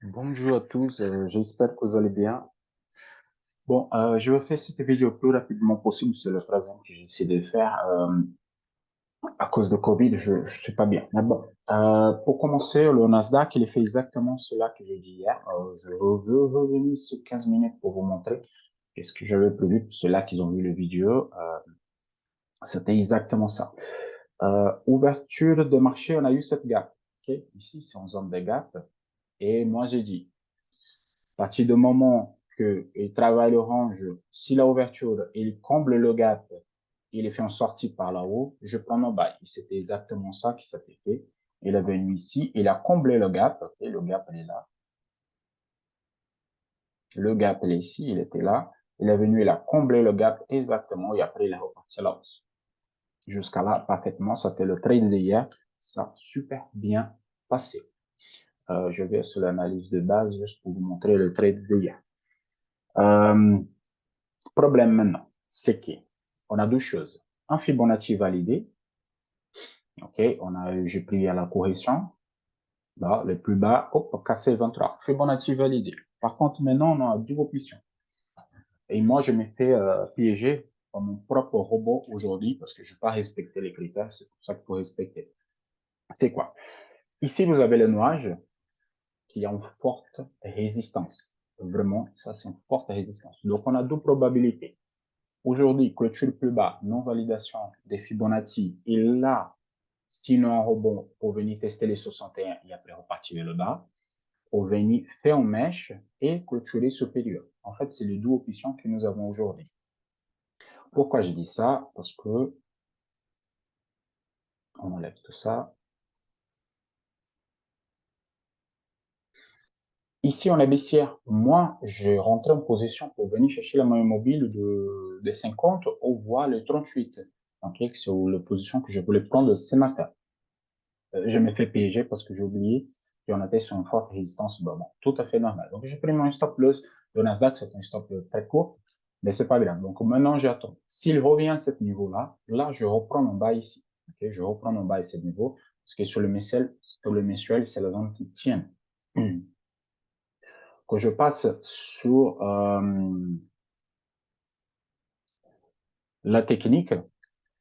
Bonjour à tous, j'espère que vous allez bien. Bon, je vais faire cette vidéo le plus rapidement possible, c'est le troisième que j'essaie de faire. À cause de Covid, je ne suis pas bien. Mais bon, pour commencer, le Nasdaq, il fait exactement cela que j'ai dit hier. Je veux revenir sur 15 minutes pour vous montrer qu'est-ce que j'avais prévu. C'est là qu'ils ont vu le vidéo. C'était exactement ça. Ouverture de marché, on a eu cette gap. Ok. Ici, c'est en zone de gap. Et moi, j'ai dit, à partir du moment qu'il travaille le range, si la ouverture, il comble le gap, il est fait en sortie par là-haut, je prends mon buy. C'était exactement ça qui s'était fait. Il est venu ici, il a comblé le gap, et le gap, il est là. Le gap, il est ici, il était là. Il est venu, il a comblé le gap exactement, et après, il est reparti à la hausse. Jusqu'à là, parfaitement, c'était le trade d'hier. Ça a super bien passé. Je vais sur l'analyse de base juste pour vous montrer le trade d'hier. Euh, Problème maintenant, c'est qu'on a deux choses. Un Fibonacci validé, ok, j'ai pris à la correction, là, le plus bas, hop, cassé le 23. Fibonacci validé. Par contre, maintenant, on a deux options. Et moi, je m'ai fait piéger par mon propre robot aujourd'hui parce que je n'ai pas respecté les critères. C'est pour ça qu'il faut respecter. C'est quoi? Ici, vous avez le nuage qui a une forte résistance. Vraiment, ça, c'est une forte résistance. Donc, on a deux probabilités. Aujourd'hui, clôture plus bas, non-validation des Fibonacci. Et là, sinon un rebond pour venir tester les 61 et après repartir vers le bas, pour venir faire une mèche et clôturer supérieur. En fait, c'est les deux options que nous avons aujourd'hui. Pourquoi je dis ça? Parce que, on enlève tout ça. Ici, on est baissière. Moi, je rentrais en position pour venir chercher la moyenne mobile de 50 au voire le 38. Okay, c'est la position que je voulais prendre ce matin. Je me fais piéger parce que j'ai oublié qu'on était sur une forte résistance. Bon, tout à fait normal. Donc, j'ai pris mon stop loss. Le Nasdaq, c'est un stop très court, mais c'est pas grave. Donc, maintenant, j'attends. S'il revient à ce niveau-là, là, je reprends mon bas ici. Okay? Je reprends mon bas à ce niveau parce que sur le mensuel, c'est la zone qui tient. Que je passe sur la technique,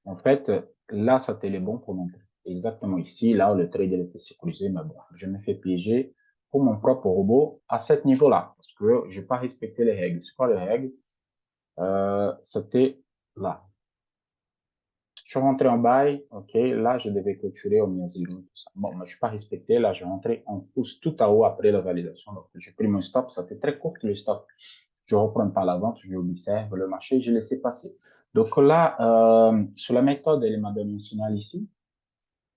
en fait, là, ça c'était les bons pour montrer. Exactement ici, là, le trade était sécurisé, mais bon, je me fais piéger pour mon propre robot à ce niveau-là, parce que je n'ai pas respecté les règles. C'est quoi les règles? C'était là. Je suis rentré en bail, ok, là, je devais clôturer au moins 0, tout ça. Bon, mais je n'ai pas respecté, là, je rentré en pouce tout à haut après la validation. Donc, j'ai pris mon stop, ça fait très court le stop. Je reprends par la vente, je observe le marché, je laisse passer. Donc là, sur la méthode, elle m'a donné un signal ici,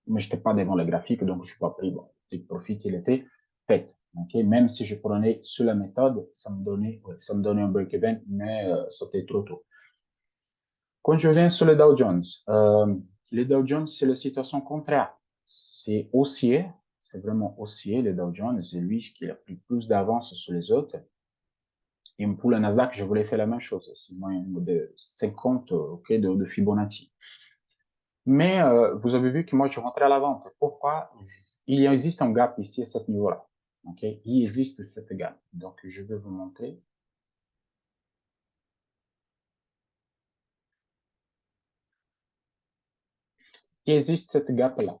mais je n'étais pas devant le graphique, donc je n'ai pas pris. Bon, le profit, il était fait. Okay? Même si je prenais sur la méthode, ça me donnait un break-even, mais c'était trop tôt. Quand je viens sur le Dow Jones, le Dow Jones, c'est la situation contraire. C'est haussier, c'est vraiment haussier, le Dow Jones, c'est lui qui a pris plus d'avance sur les autres. Et pour le Nasdaq, je voulais faire la même chose, c'est moins de 50 okay, de Fibonacci. Mais vous avez vu que moi, je rentrais à la vente. Pourquoi? Il existe un gap ici à ce niveau-là. Okay? Il existe cette gap. Donc, je vais vous montrer. Il existe cette gap-là.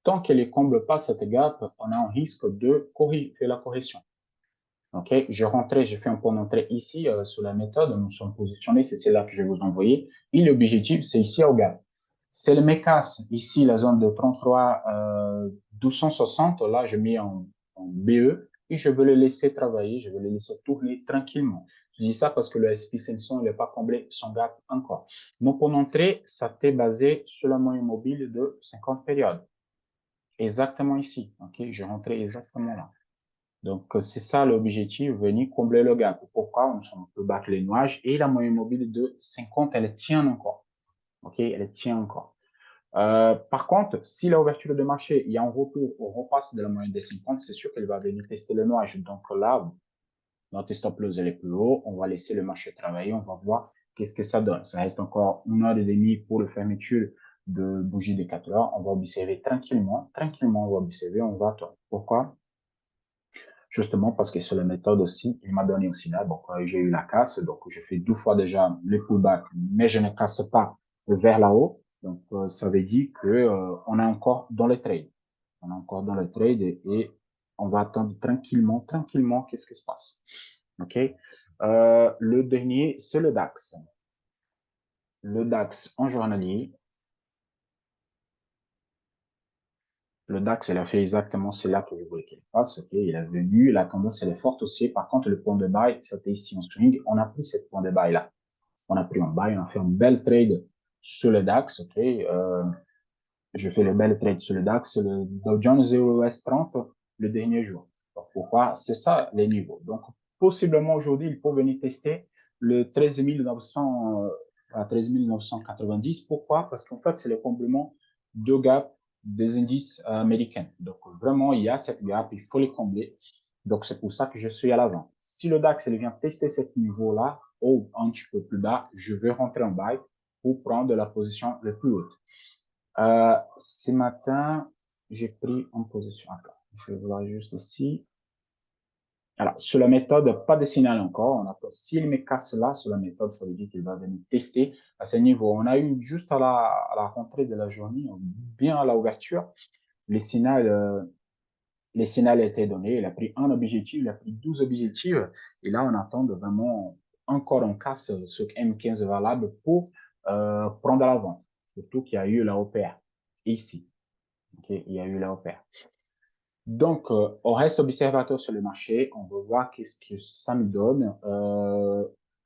Tant qu'elle ne comble pas cette gap, on a un risque de faire la correction. Ok, je rentrais, je fais un point d'entrée ici sur la méthode. Nous sommes positionnés, c'est celle-là que je vais vous envoyer. Et l'objectif, c'est ici au gap. C'est le MECAS, ici la zone de 33 1260. Là, je mets en BE et je veux le laisser travailler, je veux le laisser tourner tranquillement. Je dis ça parce que le SP500 il n'est pas comblé son gap encore. Mon point d'entrée, ça t'est basé sur la moyenne mobile de 50 périodes. Exactement ici. Ok, je rentrais exactement là. Donc, c'est ça l'objectif, venir combler le gap. Pourquoi? On peut battre les nuages et la moyenne mobile de 50, elle tient encore. OK? Elle tient encore. Par contre, si l'ouverture de marché, il y a un retour au repasse de la moyenne des 50, c'est sûr qu'elle va venir tester le nuage. Donc là, notre stop loss elle est plus haut. On va laisser le marché travailler. On va voir qu'est-ce que ça donne. Ça reste encore 1 heure et demie pour la fermeture de bougie de 4 heures. On va observer tranquillement. Tranquillement, on va observer. On va attendre. Pourquoi? justement parce que sur la méthode aussi, il m'a donné un signal. Donc, j'ai eu la casse, donc je fais 2 fois déjà le pullback, mais je ne casse pas vers là-haut. Donc, ça veut dire que on est encore dans le trade. On est encore dans le trade et on va attendre tranquillement, tranquillement, qu'est-ce qui se passe. OK? Le dernier, c'est le DAX. Le DAX en journalier. Le DAX, il a fait exactement cela que je voulais qu'il fasse. OK? Il est venu, la tendance, elle est forte aussi. Par contre, le point de buy, c'était ici en swing. On a pris cette point de buy là. On a pris un buy, on a fait un bel trade sur le DAX. OK? Je fais le bel trade sur le DAX, le Dow Jones EOS 30 le dernier jour. Donc, pourquoi? C'est ça les niveaux. Donc, possiblement aujourd'hui, il faut venir tester le 13 900 à 13 990. Pourquoi? Parce qu'en fait, c'est le complément de gap des indices américains. Donc, vraiment, il y a cette gap, il faut les combler. Donc, c'est pour ça que je suis à l'avant. Si le DAX il vient tester ce niveau-là, ou un petit peu plus bas, je vais rentrer en buy pour prendre la position la plus haute. Ce matin, j'ai pris en position. Attends, je vais voir juste ici. Alors, sur la méthode, pas de signal encore. On a, s'il me casse là, sur la méthode, ça veut dire qu'il va venir tester à ce niveau. On a eu juste à la rentrée de la journée, bien à l'ouverture, les signaux étaient donnés. Il a pris un objectif, il a pris 12 objectifs. Et là, on attend de vraiment encore un casse sur M15 valable pour prendre l'avant. Surtout qu'il y a eu la OPR ici. Okay, il y a eu la OPR. Donc, on reste observateur sur le marché. On va voir qu'est-ce que ça me donne.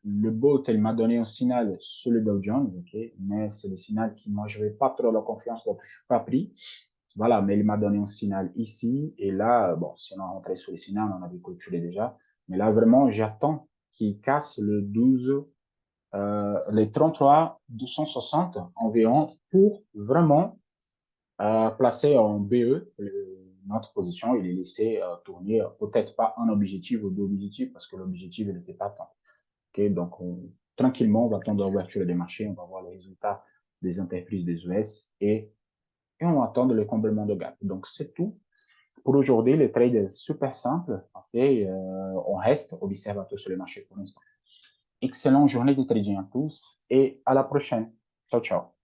Le bot, il m'a donné un signal sur le Dow Jones, okay, mais c'est le signal qui, moi, je n'avais pas trop la confiance, donc je ne suis pas pris. Voilà, mais il m'a donné un signal ici. Et là, bon, si on a rentré sur le signal, on avait clôturé déjà. Mais là, vraiment, j'attends qu'il casse le 12, les 33 260 environ pour vraiment placé en BE, notre position, il est laissé tourner peut-être pas un objectif ou deux objectifs parce que l'objectif n'était pas tant. Okay? Donc, tranquillement, on va attendre l'ouverture des marchés, on va voir les résultats des entreprises des US et on va attendre le comblement de gap. Donc, c'est tout. Pour aujourd'hui, le trade est super simple. Okay? On reste observateur sur les marchés pour l'instant. Excellente journée de trading à tous et à la prochaine. Ciao, ciao.